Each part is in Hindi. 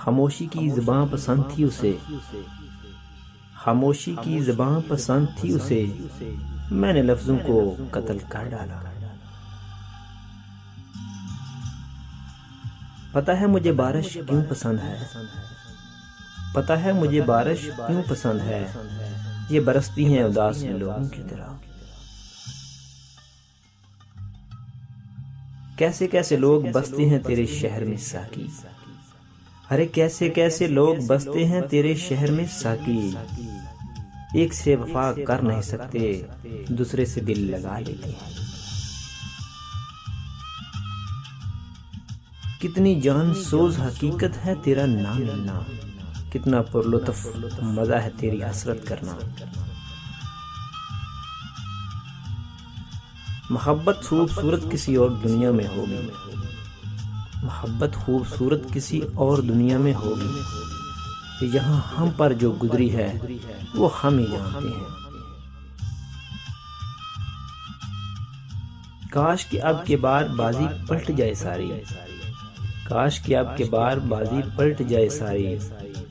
खामोशी की ज़बां पसंद थी उसे, खामोशी की ज़बां पसंद थी उसे, मैंने लफ्ज़ों को कत्ल कर डाला। पता है मुझे बारिश क्यों पसंद है, पता है मुझे बारिश क्यों पसंद है, ये बरसती हैं उदास लोगों की तरह। कैसे कैसे लोग बसते हैं तेरे शहर में साकी, अरे कैसे कैसे लोग बसते हैं तेरे शहर में साकी। एक से वफा कर नहीं सकते, दूसरे से दिल लगा लेते हैं। कितनी जान सोज हकीकत है तेरा नाम लेना, कितना पुरलुत्फ मजा है तेरी हसरत करना। मोहब्बत खूबसूरत किसी और दुनिया में होगी, मोहब्बत खूबसूरत किसी और दुनिया में होगी, यहाँ हम पर जो गुजरी है वो हम ही जानते हैं। काश कि अब के बार बाजी पलट जाए सारी, काश कि अब के बार बाजी पलट जाए सारी,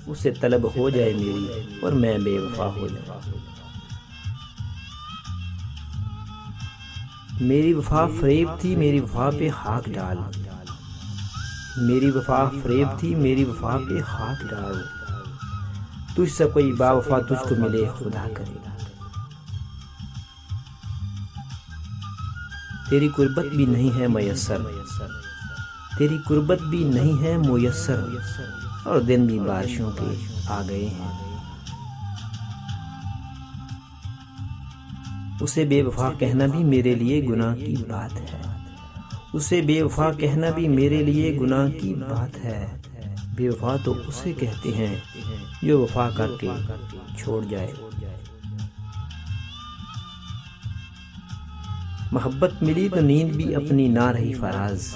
उसे तलब हो जाए मेरी और मैं बेवफा हो जाऊं। मेरी वफा फरेब थी, मेरी वफा पे खाक डाल, मेरी वफा फरेब थी, मेरी वफा पे खाक डाल। तुझसे कोई बावफा तुझको मिले खुदा करे, तेरी कुर्बत भी नहीं है मयस्सर, तेरी कुर्बत भी नहीं है मुयस्सर, और दिन भी बारिशों के आ गए हैं। उसे बेवफा कहना भी मेरे लिए गुनाह की बात है, उसे बेवफा कहना भी मेरे लिए गुनाह की बात है। बेवफा तो उसे कहते हैं जो वफा करके छोड़ जाए। मोहब्बत मिली तो नींद भी अपनी ना रही फराज,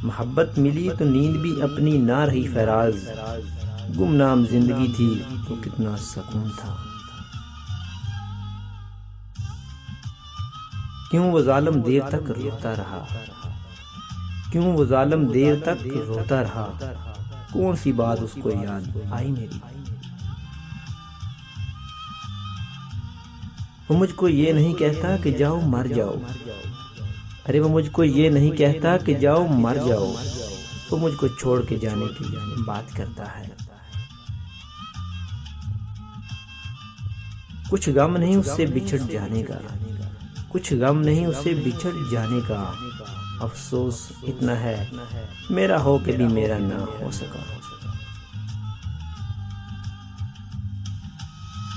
मोहब्बत मिली तो नींद भी अपनी ना रही फराज। गुमनाम जिंदगी थी तो कितना सुकून था। क्यों वो जालिम देर तक रोता रहा, क्यों वो जालिम देर तक रोता रहा। कौन सी बात उसको याद आई मेरी। वो मुझको ये नहीं कहता कि जाओ मर जाओ, अरे वो मुझको ये नहीं कहता कि जाओ मर जाओ। वो मुझको छोड़ के जाने की बात करता है। कुछ गम नहीं उससे बिछड़ जाने का, कुछ गम नहीं उससे बिछड़ जाने का। अफसोस इतना है मेरा हो के भी मेरा ना हो सका।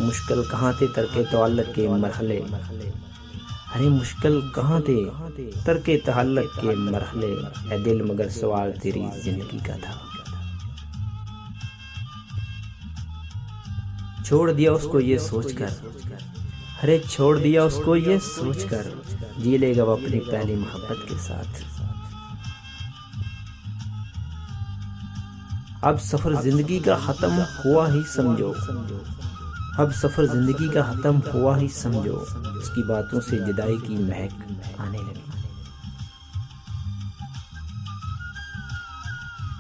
मुश्किल कहाँ थे तरके तअल्लुक़ के मरहले, अरे मुश्किल कहाँ थे तरके तअल्लुक़ के मरहले। है दिल मगर सवाल तेरी जिंदगी का था। छोड़ दिया उसको ये सोचकर, अरे छोड़ दिया उसको ये सोचकर, जी लेगा वो अपनी पहली मोहब्बत के साथ। अब सफर जिंदगी का खत्म हुआ ही समझो, अब सफर जिंदगी का खत्म हुआ ही समझो। उसकी बातों से जुदाई की महक आने लगी।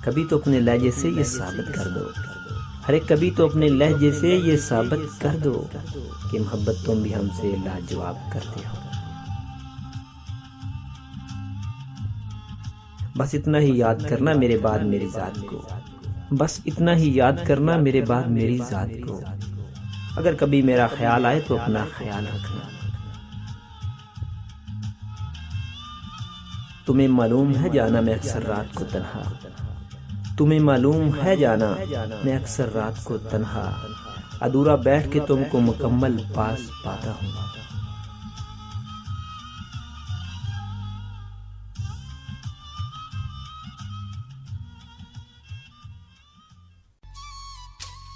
कभी तो अपने लहजे से ये साबित कर दो, अरे कभी तो अपने लहजे से ये साबित कर दो कि मोहब्बत तुम भी हमसे लाजवाब करते हो। बस इतना ही याद करना मेरे बाद मेरी जात को, बस इतना ही याद करना मेरे बाद मेरी जात को। अगर कभी मेरा ख्याल आए तो अपना ख्याल रखना। तुम्हें मालूम है जाना मैं अक्सर रात को तन्हा, तुम्हें मालूम है जाना मैं अक्सर रात को तन्हा। अधूरा बैठ के तुमको मुकम्मल पास पाता हूँ।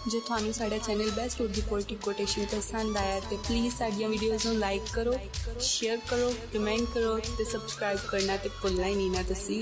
जो थानू साडा channel best Urdu poetic quotation पसंद आया तो प्लीज़ साडियां वीडियोज़ नूं लाइक करो, शेयर करो, कमेंट करो ते सब्सक्राइब करना ते भुलना ही नहीं ना तुसी।